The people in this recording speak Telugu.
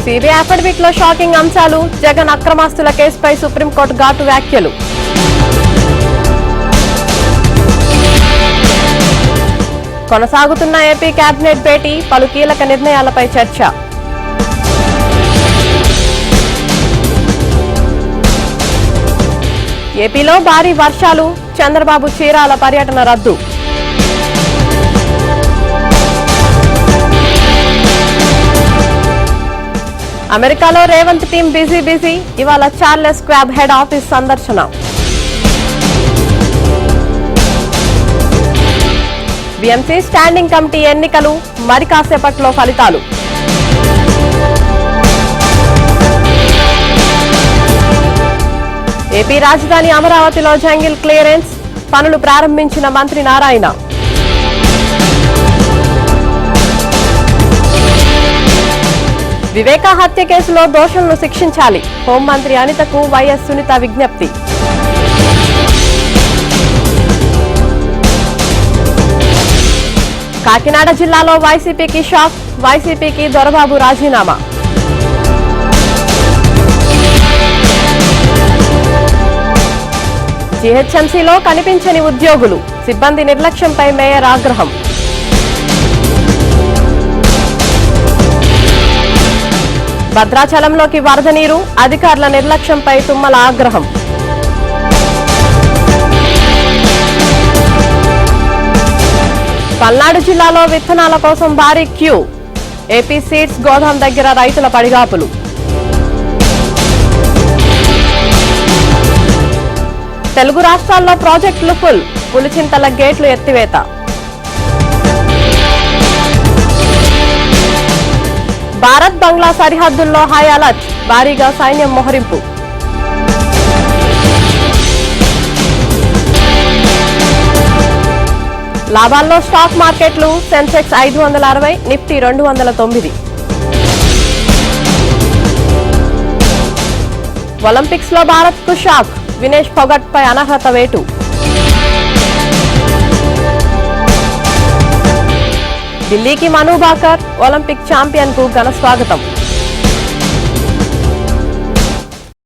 సిబిఐ అఫిడవిట్ లో షాకింగ్ అంశాలు, జగన్ అక్రమాస్తుల కేసుపై సుప్రీంకోర్టు ఘాటు వ్యాఖ్యలు. కొనసాగుతున్న ఏపీ కేబినెట్ భేటీ, పలు కీలక నిర్ణయాలపై చర్చ. ఏపీలో భారీ వర్షాలు, చంద్రబాబు చీరాల పర్యటన రద్దు. అమెరికాలో రేవంత్ టీం బిజీ. ఇవాళ చార్లెస్ స్క్వాబ్ హెడ్ ఆఫీస్ సందర్శన. బీఎంసీ స్టాండింగ్ కమిటీ ఎన్నికలు, మరి కాసేపట్లో ఫలితాలు. ఏపీ రాజధాని అమరావతిలో జంగిల్ క్లియరెన్స్, పనులు ప్రారంభించిన మంత్రి నారాయణ. వివేకా హత్య కేసులో దోషులను శిక్షించాలి, హోంమంత్రి అనితకు వైఎస్ సునీత విజ్ఞప్తి. కాకినాడ జిల్లాలో వైసీపీకి షాక్, వైసీపీకి దొరబాబు రాజీనామా. జీహెచ్ఎంసీలో కనిపించని ఉద్యోగులు, సిబ్బంది నిర్లక్ష్యంపై మేయర్ ఆగ్రహం. భద్రాచలంలోకి వరద నీరు, అధికారుల నిర్లక్ష్యంపై తుమ్మల ఆగ్రహం. పల్నాడు జిల్లాలో విత్తనాల కోసం భారీ క్యూ, ఏపీ సీడ్స్ గోదాం దగ్గర రైతుల పడిగాపులు. తెలుగు రాష్ట్రాల్లో ప్రాజెక్టులు ఫుల్, పులిచింతల గేట్లు ఎత్తివేత. భారత్ బంగ్లా సరిహద్దుల్లో హై అలర్ట్, భారీగా సైన్యం మోహరింపు. లాభాల్లో స్టాక్ మార్కెట్లు, సెన్సెక్స్ 560, నిఫ్టీ 209. ఒలింపిక్స్ లో భారత్ కు షాక్, వినేష్ ఫొగట్ పై అనర్హత వేటు. ఢిల్లీకి మను భాకర్, ఒలింపిక్ ఛాంపియన్ కు ఘన స్వాగతం.